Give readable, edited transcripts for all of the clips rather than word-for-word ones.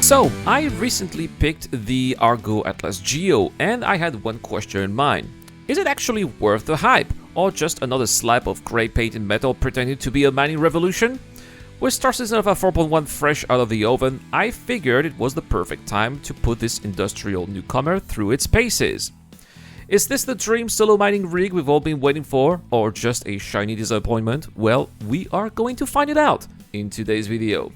So, I recently picked the ATLS GEO and I had one question in mind. Is it actually worth the hype, or just another slap of grey paint in metal pretending to be a mining revolution? With Star Citizen Alpha 4.1 fresh out of the oven, I figured it was the perfect time to put this industrial newcomer through its paces. Is this the dream solo mining rig we've all been waiting for, or just a shiny disappointment? Well, we are going to find it out in today's video.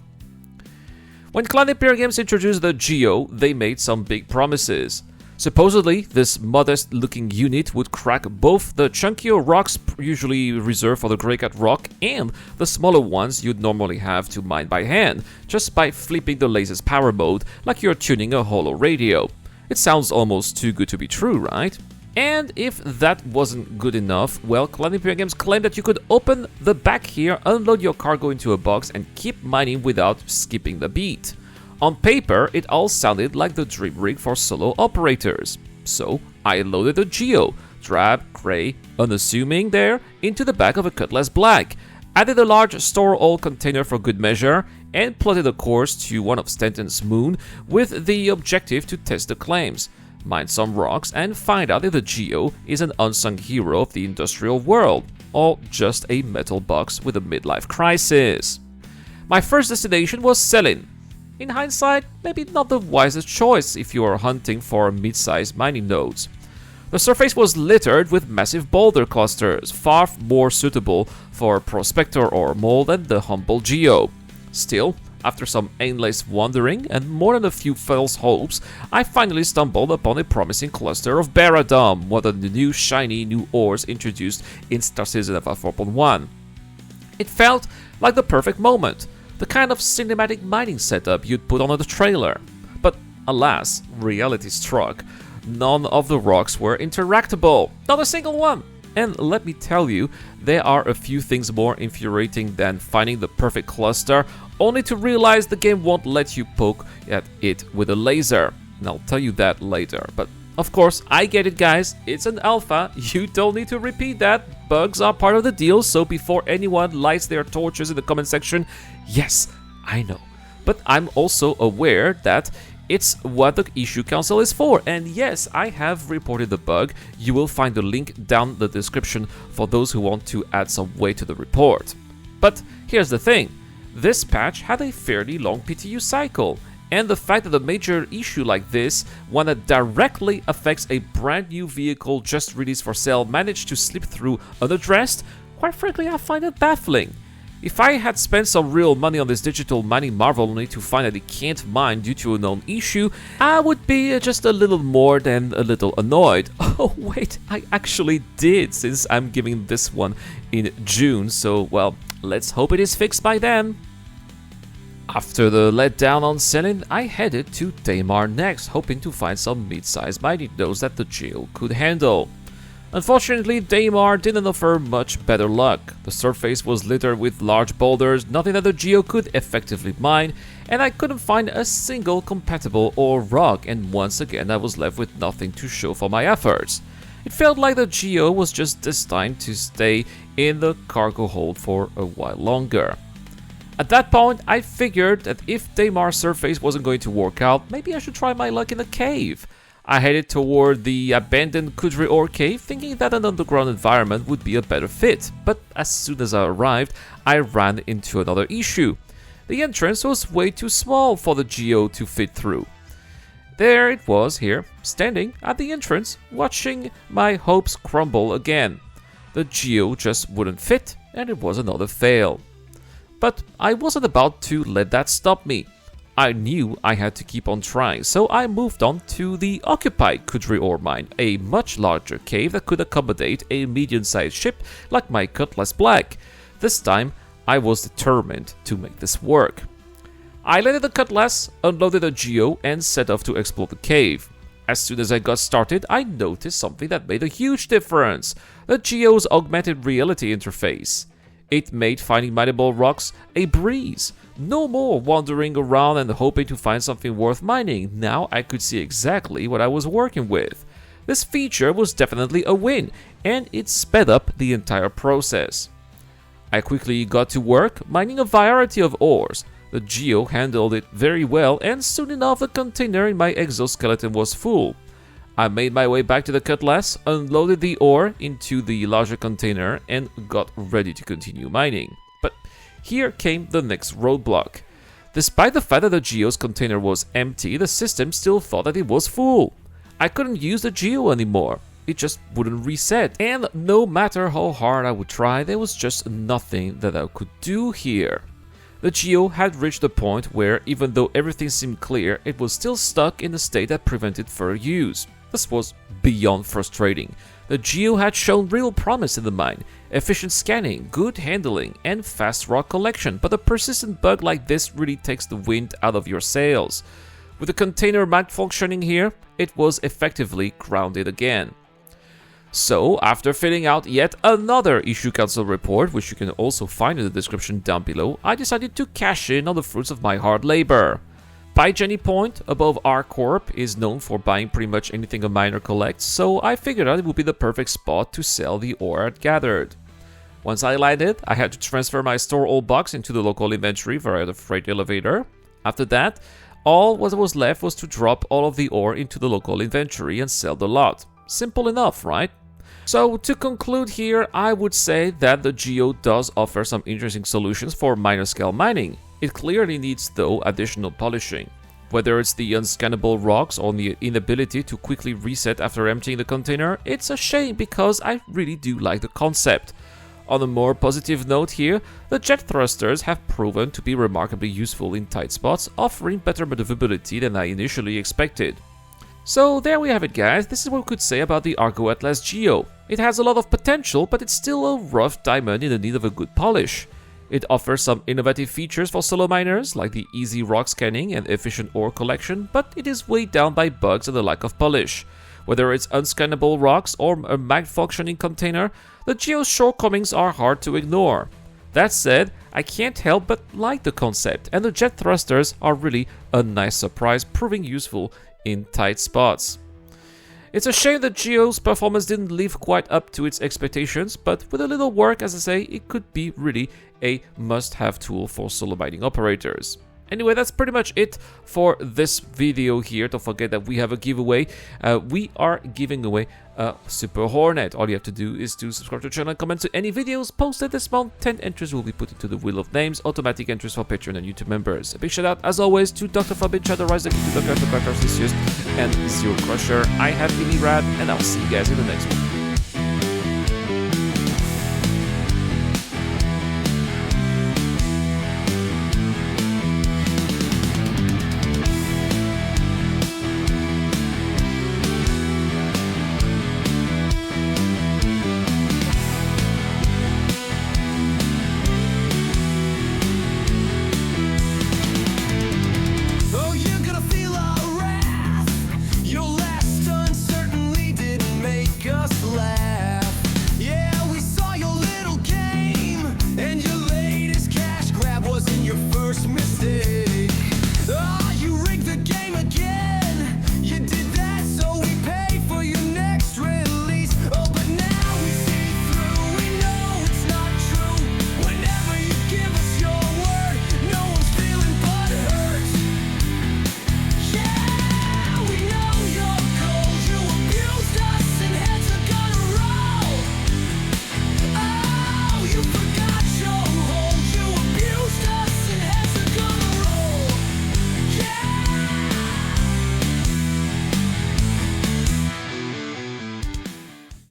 When Clan Imperial Games introduced the GEO, they made some big promises. Supposedly, this modest-looking unit would crack both the chunkier rocks usually reserved for the Grey Cat rock and the smaller ones you'd normally have to mine by hand, just by flipping the laser's power mode like you're tuning a holo radio. It sounds almost too good to be true, right? And if that wasn't good enough, well, Clan Imperial Games claimed that you could open the back here, unload your cargo into a box, and keep mining without skipping the beat. On paper, it all sounded like the dream rig for solo operators. So, I loaded the GEO, drab, grey, unassuming there, into the back of a Cutlass Black, added a large store oil container for good measure, and plotted a course to one of Stanton's moon with the objective to test the claims, mine some rocks, and find out if the GEO is an unsung hero of the industrial world, or just a metal box with a midlife crisis. My first destination was Selin. In hindsight, maybe not the wisest choice if you are hunting for mid-sized mining nodes. The surface was littered with massive boulder clusters, far more suitable for prospector or mole than the humble GEO. Still, after some aimless wandering and more than a few false hopes, I finally stumbled upon a promising cluster of Baradom, one of the new shiny new ores introduced in Star Citizen Alpha 4.1. It felt like the perfect moment, the kind of cinematic mining setup you'd put on a trailer. But alas, reality struck. None of the rocks were interactable, not a single one. And let me tell you, there are a few things more infuriating than finding the perfect cluster, only to realize the game won't let you poke at it with a laser. And I'll tell you that later. But of course, I get it, guys. It's an alpha. You don't need to repeat that. Bugs are part of the deal, so before anyone lights their torches in the comment section, yes, I know. But I'm also aware that it's what the issue council is for, and yes, I have reported the bug. You will find the link down the description for those who want to add some weight to the report. But here's the thing, this patch had a fairly long PTU cycle, and the fact that a major issue like this, one that directly affects a brand new vehicle just released for sale, managed to slip through unaddressed, quite frankly I find it baffling. If I had spent some real money on this digital mining marvel only to find that it can't mine due to a known issue, I would be just a little more than a little annoyed. Oh wait, I actually did, since I'm giving this one in June, so well, let's hope it is fixed by then. After the letdown on Selin, I headed to Daymar next, hoping to find some mid-sized mining nodes that the GEO could handle. Unfortunately, Daymar didn't offer much better luck. The surface was littered with large boulders, nothing that the GEO could effectively mine, and I couldn't find a single compatible ore rock, and once again I was left with nothing to show for my efforts. It felt like the GEO was just destined to stay in the cargo hold for a while longer. At that point, I figured that if Daymar's surface wasn't going to work out, maybe I should try my luck in a cave. I headed toward the abandoned Kudri ore cave, thinking that an underground environment would be a better fit, but as soon as I arrived, I ran into another issue. The entrance was way too small for the GEO to fit through. There it was here, standing at the entrance, watching my hopes crumble again. The GEO just wouldn't fit, and it was another fail. But I wasn't about to let that stop me. I knew I had to keep on trying, so I moved on to the occupied Kudri ore mine, a much larger cave that could accommodate a medium-sized ship like my Cutlass Black. This time, I was determined to make this work. I landed the Cutlass, unloaded the GEO, and set off to explore the cave. As soon as I got started, I noticed something that made a huge difference: the GEO's augmented reality interface. It made finding mineable rocks a breeze. No more wandering around and hoping to find something worth mining. Now I could see exactly what I was working with. This feature was definitely a win, and it sped up the entire process. I quickly got to work mining a variety of ores. The GEO handled it very well, and soon enough the container in my exoskeleton was full. I made my way back to the cutlass, unloaded the ore into the larger container, and got ready to continue mining. But here came the next roadblock. Despite the fact that the GEO's container was empty, the system still thought that it was full. I couldn't use the GEO anymore. It just wouldn't reset, and no matter how hard I would try, there was just nothing that I could do here. The GEO had reached a point where, even though everything seemed clear, it was still stuck in a state that prevented further use. This was beyond frustrating. The GEO had shown real promise in the mine, efficient scanning, good handling, and fast rock collection, but a persistent bug like this really takes the wind out of your sails. With the container malfunctioning here, it was effectively grounded again. So, after filling out yet another issue council report, which you can also find in the description down below, I decided to cash in on the fruits of my hard labor. Jenny Point, above R Corp, is known for buying pretty much anything a miner collects, so I figured out it would be the perfect spot to sell the ore I'd gathered. Once I landed, I had to transfer my store all box into the local inventory via the freight elevator. After that, all what was left was to drop all of the ore into the local inventory and sell the lot. Simple enough, right? So, to conclude here, I would say that the GEO does offer some interesting solutions for minor scale mining. It clearly needs, though, additional polishing. Whether it's the unscannable rocks or the inability to quickly reset after emptying the container, it's a shame because I really do like the concept. On a more positive note here, the jet thrusters have proven to be remarkably useful in tight spots, offering better maneuverability than I initially expected. So there we have it, guys. This is what we could say about the Argo Atlas GEO. It has a lot of potential, but it's still a rough diamond in the need of a good polish. It offers some innovative features for solo miners, like the easy rock scanning and efficient ore collection, but it is weighed down by bugs and the lack of polish. Whether it's unscannable rocks or a malfunctioning container, the GEO's shortcomings are hard to ignore. That said, I can't help but like the concept, and the jet thrusters are really a nice surprise, proving useful in tight spots. It's a shame that GEO's performance didn't live quite up to its expectations, but with a little work, as I say, it could be really a must-have tool for solo mining operators. Anyway, that's pretty much it for this video here. Don't forget that we have a giveaway. We are giving away a Super Hornet. All you have to do is to subscribe to the channel and comment to any videos posted this month. 10 entries will be put into the Wheel of Names, automatic entries for Patreon and YouTube members. A big shout out, as always, to Dr. Forbid, Shadow Rise, the King, Dr. and Zero Crusher. I have been Rad, and I'll see you guys in the next one.